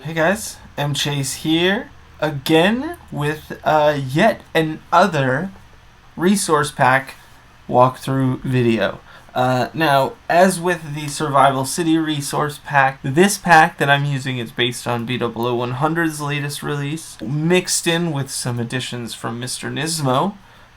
Hey guys, M Chase here again with yet another resource pack walkthrough video. Now, as with the Survival City resource pack, this pack that I'm using is based on BW100's latest release, mixed in with some additions from Mr. Nismo,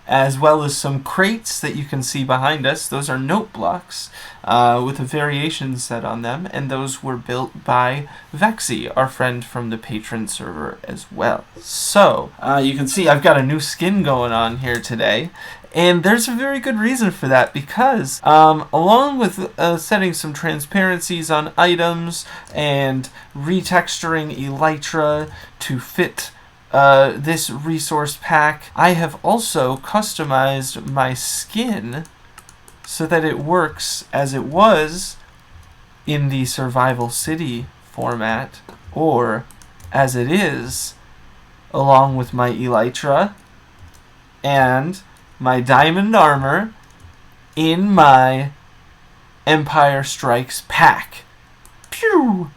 as well as some crates that you can see behind us. Those are note blocks with a variation set on them, and those were built by Vexy, our friend from the patron server as well. So, you can see I've got a new skin going on here today, and there's a very good reason for that, because along with setting some transparencies on items and retexturing Elytra to fit this resource pack, I have also customized my skin so that it works as it was in the Survival City format, or as it is along with my Elytra and my diamond armor in my Empire Strikes pack. Pew!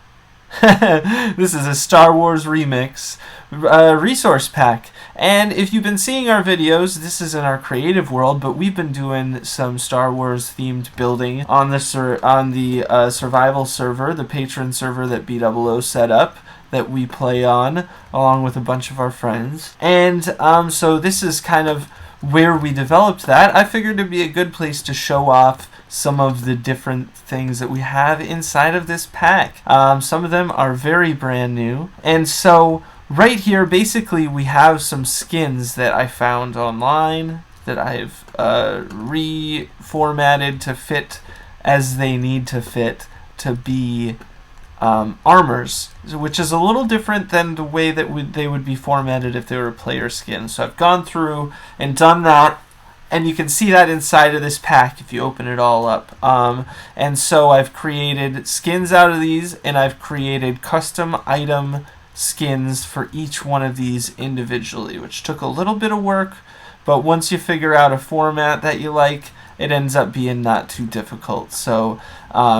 This is a Star Wars remix resource pack, and if you've been seeing our videos, this is in our creative world, but we've been doing some Star Wars themed building on the survival server, the patron server that BWO set up, that we play on along with a bunch of our friends. And so this is kind of where we developed that. I figured it'd be a good place to show off some of the different things that we have inside of this pack. Some of them are very brand new, and so right here basically we have some skins that I found online that I've reformatted to fit as they need to fit to be armors, which is a little different than the way that they would be formatted if they were player skins. So I've gone through and done that, and you can see that inside of this pack if you open it all up. And so I've created skins out of these, and I've created custom item skins for each one of these individually, which took a little bit of work, but once you figure out a format that you like, it ends up being not too difficult. So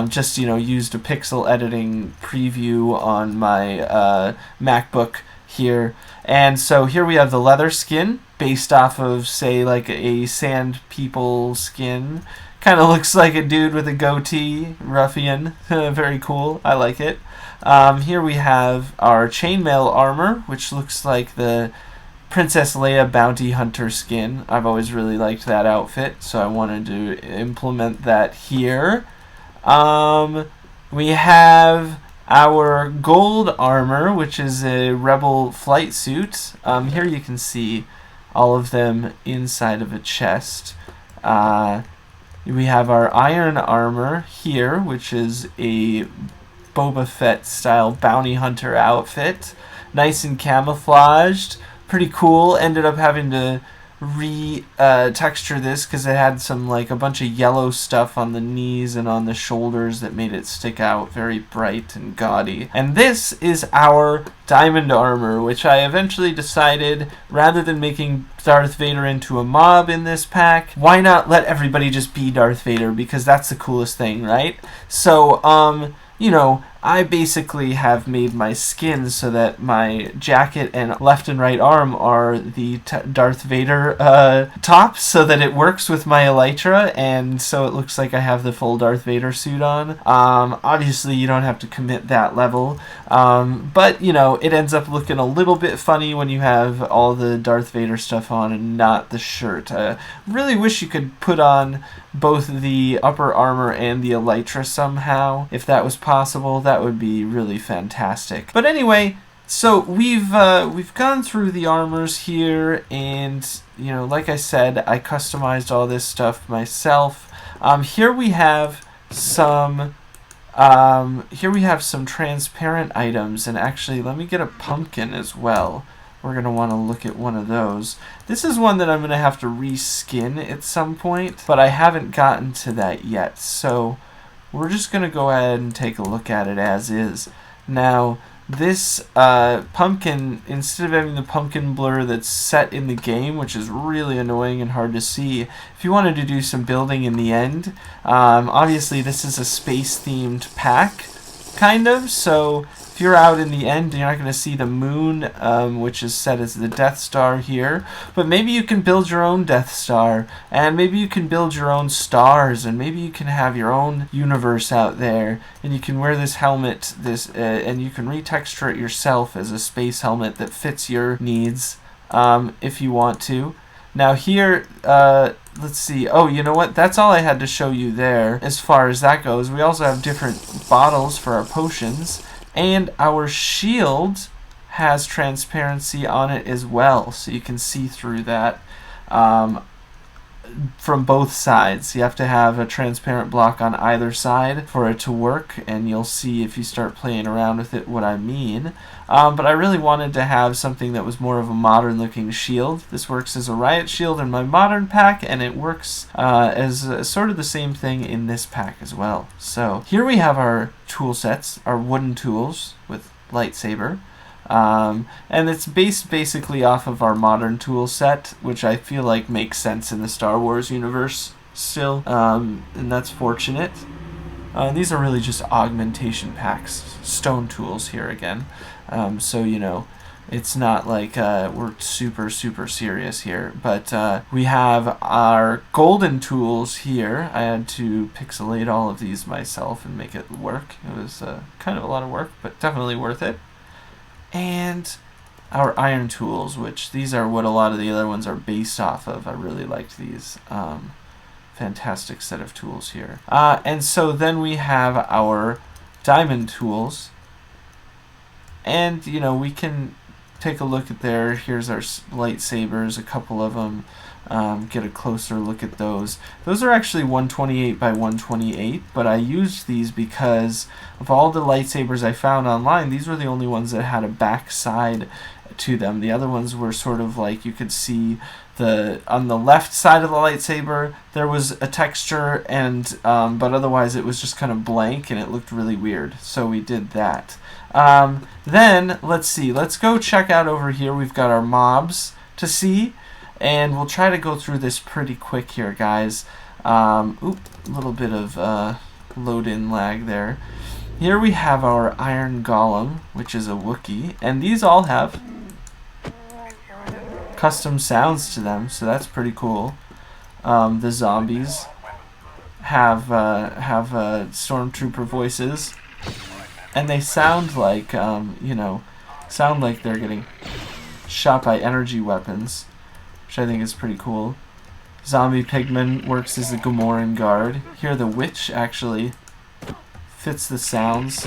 just, used a pixel editing preview on my MacBook here. And so here we have the leather skin based off of, say, like a sand people skin. Kind of looks like a dude with a goatee, ruffian. Very cool. I like it. Here we have our chainmail armor, which looks like the Princess Leia bounty hunter skin. I've always really liked that outfit, so I wanted to implement that here. We have our gold armor, which is a rebel flight suit. Here you can see all of them inside of a chest. We have our iron armor here, which is a Boba Fett style bounty hunter outfit. Nice and camouflaged. Pretty cool. Ended up having to texture this because it had some, like, a bunch of yellow stuff on the knees and on the shoulders that made it stick out very bright and gaudy. And this is our diamond armor, which I eventually decided, rather than making Darth Vader into a mob in this pack, why not let everybody just be Darth Vader, because that's the coolest thing, right? So I basically have made my skin so that my jacket and left and right arm are the Darth Vader tops, so that it works with my Elytra, and so it looks like I have the full Darth Vader suit on. Obviously, you don't have to commit that level, but, it ends up looking a little bit funny when you have all the Darth Vader stuff on and not the shirt. I really wish you could put on both the upper armor and the Elytra somehow. If that was possible, that would be really fantastic. But anyway, so we've gone through the armors here, and like I said, I customized all this stuff myself. Here we have some Here we have some transparent items, and actually let me get a pumpkin as well. We're going to want to look at one of those. This is one that I'm going to have to reskin at some point, but I haven't gotten to that yet. So we're just going to go ahead and take a look at it as is. Now, this pumpkin, instead of having the pumpkin blur that's set in the game, which is really annoying and hard to see, if you wanted to do some building in the end, obviously this is a space-themed pack, kind of, so if you're out in the end, you're not going to see the moon, which is set as the Death Star here, but maybe you can build your own Death Star, and maybe you can build your own stars, and maybe you can have your own universe out there, and you can wear this helmet, and you can retexture it yourself as a space helmet that fits your needs, if you want to. Now here, let's see. Oh, you know what? That's all I had to show you there as far as that goes. We also have different bottles for our potions. And our shield has transparency on it as well, so you can see through that from both sides. You have to have a transparent block on either side for it to work, and you'll see if you start playing around with it what I mean. But I really wanted to have something that was more of a modern looking shield. This works as a riot shield in my modern pack, and it works as sort of the same thing in this pack as well. So here we have our tool sets, our wooden tools with lightsaber. And it's based basically off of our modern tool set, which I feel like makes sense in the Star Wars universe still, and that's fortunate. These are really just augmentation packs, stone tools here again, so you know, it's not like we're super serious here, but we have our golden tools here. I had to pixelate all of these myself and make it work. It was kind of a lot of work, but definitely worth it. And our iron tools, which these are what a lot of the other ones are based off of. I really liked these. Fantastic set of tools here. And so then we have our diamond tools. And, you know, we can take a look at there. Here's our lightsabers, a couple of them. Get a closer look at those. Those are actually 128 by 128, but I used these because of all the lightsabers I found online, these were the only ones that had a back side to them. The other ones were sort of like, you could see on the left side of the lightsaber there was a texture, and but otherwise it was just kind of blank and it looked really weird, so we did that. Then let's see, let's go check out over here. We've got our mobs to see, and we'll try to go through this pretty quick here, guys. A little bit of load-in lag there. Here we have our Iron Golem, which is a Wookiee, and these all have custom sounds to them, so that's pretty cool. The zombies have stormtrooper voices, and they sound like sound like they're getting shot by energy weapons, which I think is pretty cool. Zombie Pigman works as the Gamoran guard. Here the witch actually fits the sounds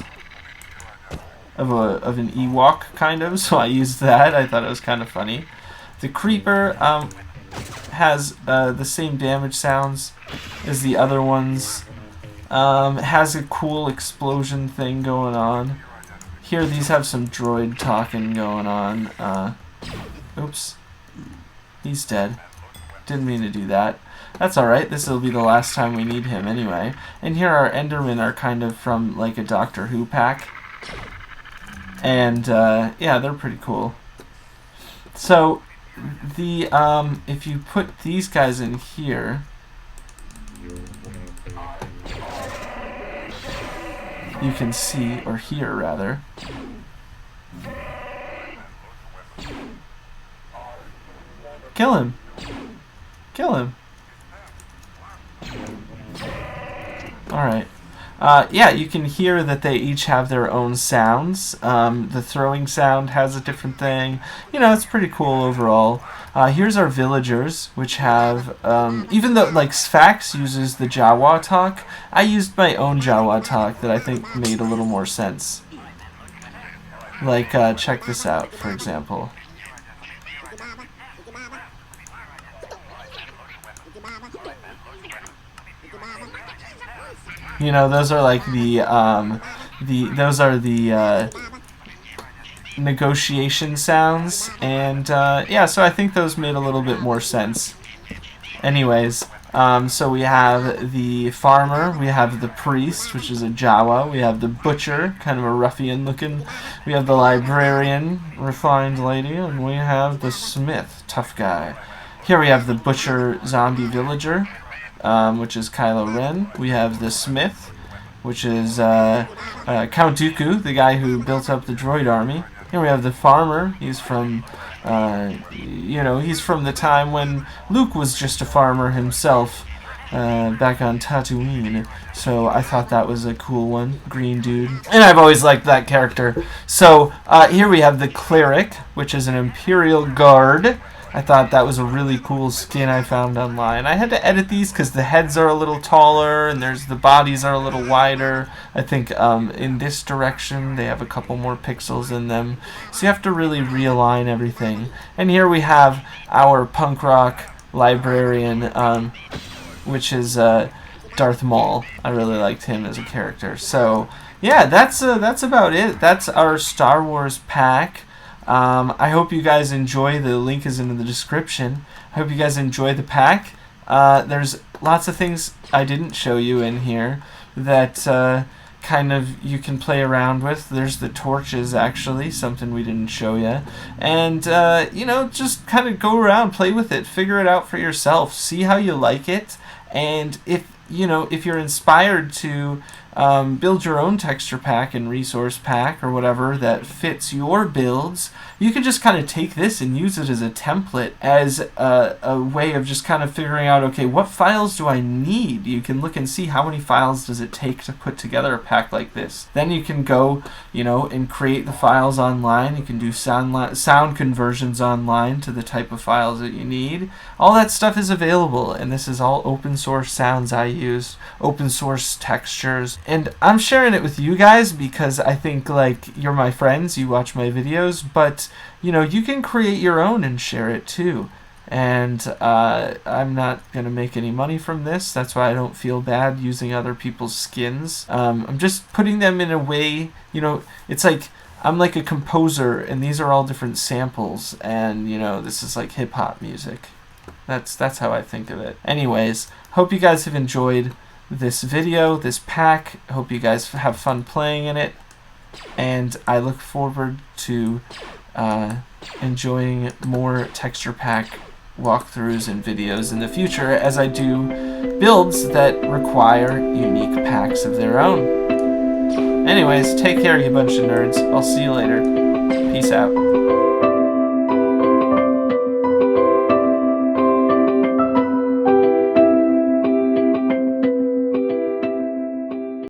of an Ewok, kind of, so I used that. I thought it was kind of funny. The Creeper has the same damage sounds as the other ones. Has a cool explosion thing going on. Here these have some droid talking going on. Oops. He's dead. Didn't mean to do that. That's alright, this will be the last time we need him anyway. And here our Endermen are kind of from like a Doctor Who pack. And yeah, they're pretty cool. So the if you put these guys in here, you can see, or hear rather, kill him. Kill him. Alright. Yeah, you can hear that they each have their own sounds. The throwing sound has a different thing. You know, it's pretty cool overall. Here's our villagers, which have, even though, like, Sfax uses the Jawa talk, I used my own Jawa talk that I think made a little more sense. Like, check this out, for example. You know, those are like those are the negotiation sounds, and yeah, so I think those made a little bit more sense. Anyways, so we have the farmer, we have the priest, which is a Jawa, we have the butcher, kind of a ruffian looking, we have the librarian, refined lady, and we have the smith, tough guy. Here we have the butcher zombie villager, which is Kylo Ren. We have the smith, which is Count Dooku, the guy who built up the droid army. Here we have the farmer. He's from, you know, he's from the time when Luke was just a farmer himself, back on Tatooine. So I thought that was a cool one, green dude. And I've always liked that character. So here we have the cleric, which is an Imperial Guard. I thought that was a really cool skin I found online. I had to edit these because the heads are a little taller and the bodies are a little wider. I think in this direction they have a couple more pixels in them. So you have to really realign everything. And here we have our punk rock librarian, which is Darth Maul. I really liked him as a character. So yeah, that's about it. That's our Star Wars pack. I hope you guys enjoy. The link is in the description. I hope you guys enjoy the pack. There's lots of things I didn't show you in here that kind of you can play around with. There's the torches, actually, something we didn't show you. And, you know, just kind of go around, play with it, figure it out for yourself, see how you like it. And if you're inspired to build your own texture pack and resource pack or whatever that fits your builds, you can just kind of take this and use it as a template, as a way of just kind of figuring out, okay, what files do I need? You can look and see how many files does it take to put together a pack like this. Then you can go, you know, and create the files online. You can do sound conversions online to the type of files that you need. All that stuff is available, and this is all open source sounds I use, open source textures. And I'm sharing it with you guys because I think, like, you're my friends, you watch my videos, but, you know, you can create your own and share it too. And I'm not going to make any money from this. That's why I don't feel bad using other people's skins. I'm just putting them in a way, you know, it's like I'm like a composer, and these are all different samples, and, you know, this is like hip-hop music. That's how I think of it. Anyways, hope you guys have enjoyed this video, this pack. I hope you guys have fun playing in it, and I look forward to enjoying more texture pack walkthroughs and videos in the future as I do builds that require unique packs of their own. Anyways, take care, you bunch of nerds. I'll see you later. Peace out.